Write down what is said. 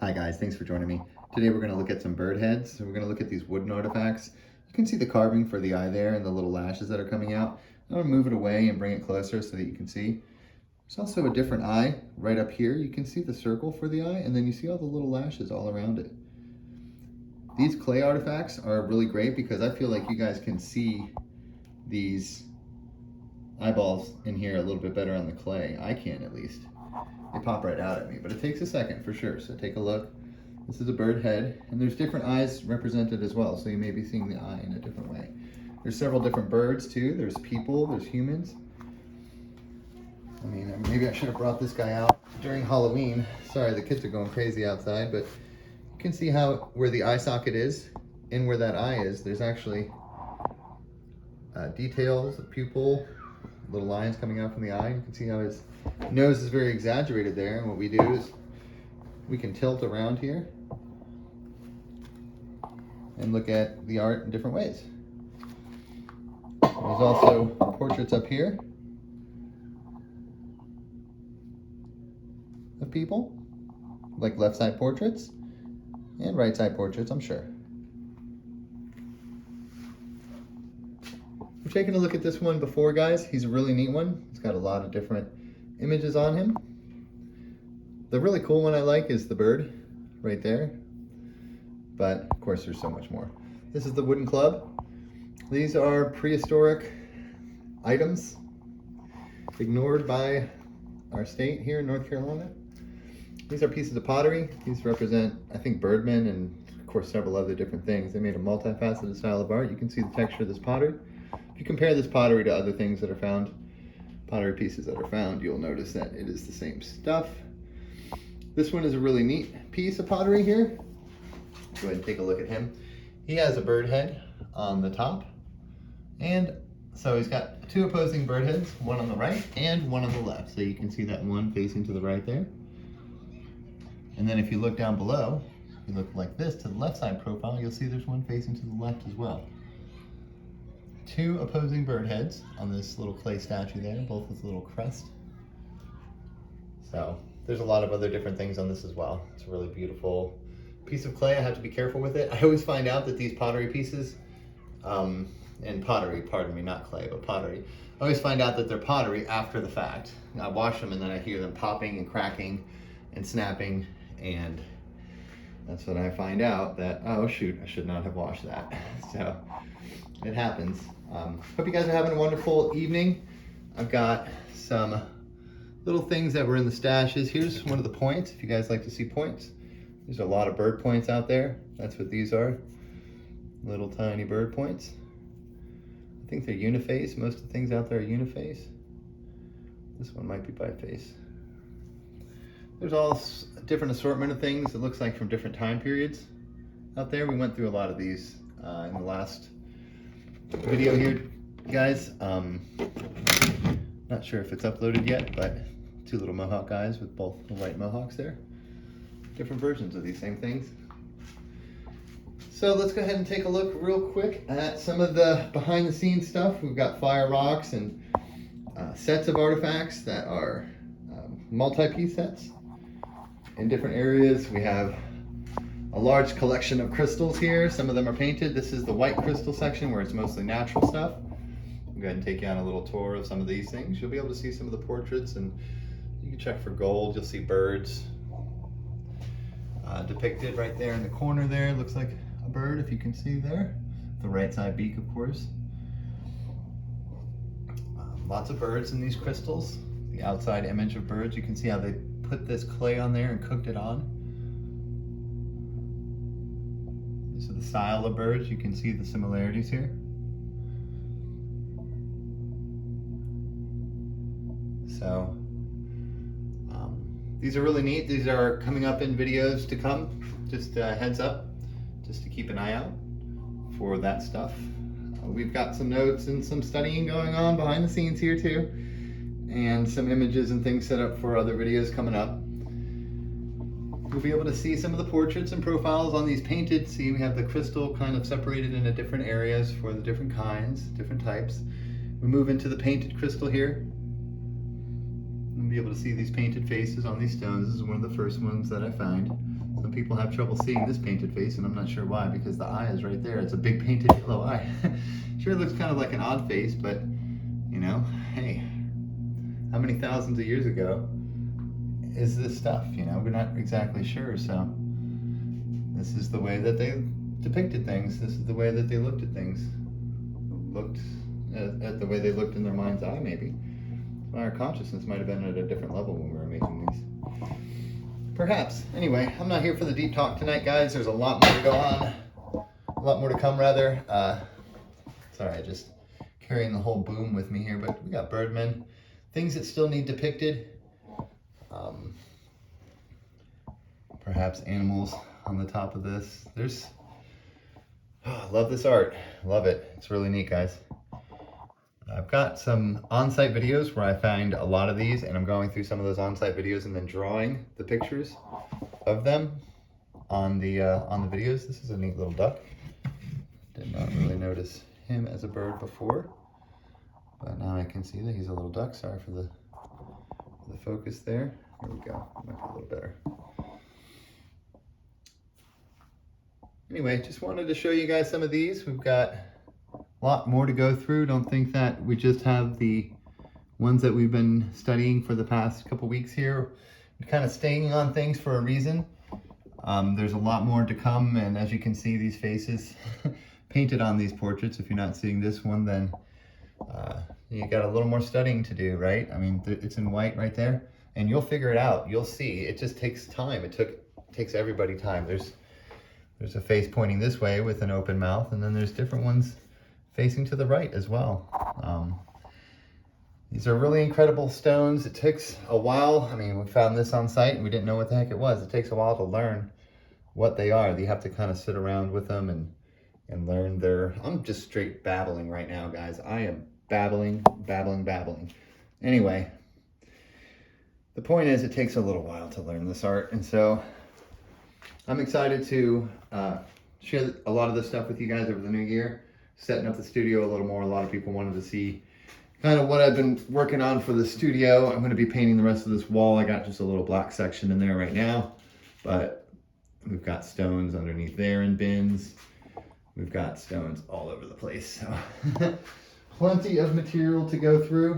Hi guys, thanks for joining me. Today we're going to look at some bird heads. So we're going to look at these wooden artifacts. You can see the carving for the eye there and the little lashes that are coming out. I'm going to move it away and bring it closer so that you can see. There's also a different eye right up here. You can see the circle for the eye and then you see all the little lashes all around it. These clay artifacts are really great because I feel like you guys can see these eyeballs in here a little bit better on the clay. I can at least. They pop right out at me, but it takes a second for sure. So take a look. This is a bird head, and there's different eyes represented as well. So you may be seeing the eye in a different way. There's several different birds too. There's people, there's humans. I mean, maybe I should have brought this guy out during Halloween. Sorry, the kids are going crazy outside, but you can see how where the eye socket is and where that eye is, there's actually details, a pupil, little lines coming out from the eye. You can see how his nose is very exaggerated there. And what we do is we can tilt around here and look at the art in different ways. There's also portraits up here of people, like left side portraits and right side portraits, I'm sure. We're taking a look at this one before, guys. He's a really neat one. He's got a lot of different images on him. The really cool one I like is the bird right there. But of course there's so much more. This is the wooden club. These are prehistoric items ignored by our state here in North Carolina. These are pieces of pottery. These represent, I think, birdmen and of course several other different things. They made a multifaceted style of art. You can see the texture of this pottery. If you compare this pottery to other things that are found, pottery pieces that are found, you'll notice that it is the same stuff. This one is a really neat piece of pottery here. Go ahead and take a look at him. He has a bird head on the top. And so he's got two opposing bird heads, one on the right and one on the left. So you can see that one facing to the right there. And then if you look down below, you look like this to the left side profile, you'll see there's one facing to the left as well. Two opposing bird heads on this little clay statue there, both with a little crest. So there's a lot of other different things on this as well. It's a really beautiful piece of clay. I have to be careful with it. I always find out that these pottery pieces, and pottery, pardon me, not clay, but pottery. I always find out that they're pottery after the fact. I wash them and then I hear them popping and cracking and snapping, and that's when I find out that, oh shoot, I should not have washed that. So it happens. Hope you guys are having a wonderful evening. I've got some little things that were in the stashes. Here's one of the points, if you guys like to see points. There's a lot of bird points out there. That's what these are, little tiny bird points. I think they're uniface. Most of the things out there are uniface. This one might be biface. There's all different assortment of things, it looks like, from different time periods out there. We went through a lot of these in the last video here, guys. Not sure if it's uploaded yet, but two little mohawk guys with both the white mohawks there. Different versions of these same things. So let's go ahead and take a look real quick at some of the behind the scenes stuff. We've got fire rocks and sets of artifacts that are multi-piece sets in different areas. We have a large collection of crystals here. Some of them are painted. This is the white crystal section where it's mostly natural stuff. I'll go ahead and take you on a little tour of some of these things. You'll be able to see some of the portraits, and you can check for gold. You'll see birds depicted right there in the corner there. Looks like a bird, if you can see there. The right side beak, of course. Lots of birds in these crystals. The outside image of birds, you can see how they put this clay on there and cooked it on. So the style of birds, you can see the similarities here. So these are really neat. These are coming up in videos to come. Just heads up, just to keep an eye out for that stuff. We've got some notes and some studying going on behind the scenes here too, and some images and things set up for other videos coming up. You'll be able to see some of the portraits and profiles on these painted. See, we have the crystal kind of separated into different areas for the different kinds, different types. We move into the painted crystal here. You'll be able to see these painted faces on these stones. This is one of the first ones that I find. So Some people have trouble seeing this painted face, and I'm not sure why, because the eye is right there. It's a big painted yellow eye. Sure, it looks kind of like an odd face, but you know, hey, how many thousands of years ago is this stuff? You know, we're not exactly sure. So this is the way that they depicted things. This is the way that they looked at things. Looked at the way they looked in their mind's eye, maybe. Our consciousness might have been at a different level when we were making these. Perhaps. Anyway, I'm not here for the deep talk tonight, guys. There's a lot more to go on. A lot more to come, rather. Sorry, just carrying the whole boom with me here, but we got birdmen. Things that still need depicted. Perhaps animals on the top of this. I love this art. Love it. It's really neat, guys. I've got some on-site videos where I find a lot of these, and I'm going through some of those on-site videos and then drawing the pictures of them on the videos. This is a neat little duck. Did not really notice him as a bird before, but now I can see that he's a little duck. Sorry for the focus there. There we go. Might be a little better. Anyway, just wanted to show you guys some of these. We've got a lot more to go through. Don't think that we just have the ones that we've been studying for the past couple weeks here. We're kind of staying on things for a reason. There's a lot more to come, and as you can see, these faces painted on these portraits. If you're not seeing this one, then you got a little more studying to do, right? I mean, it's in white right there, and you'll figure it out. You'll see. It just takes time. It takes everybody time. There's a face pointing this way with an open mouth, and then there's different ones facing to the right as well. These are really incredible stones. It takes a while. I mean, we found this on site and we didn't know what the heck it was. It takes a while to learn what they are. You have to kind of sit around with them and learn their... I'm just straight babbling right now, guys. I am babbling. Anyway, the point is it takes a little while to learn this art, and so I'm excited to share a lot of this stuff with you guys over the new year, setting up the studio a little more. A lot of people wanted to see kind of what I've been working on for the studio. I'm going to be painting the rest of this wall. I got just a little black section in there right now, but we've got stones underneath there in bins. We've got stones all over the place. So plenty of material to go through.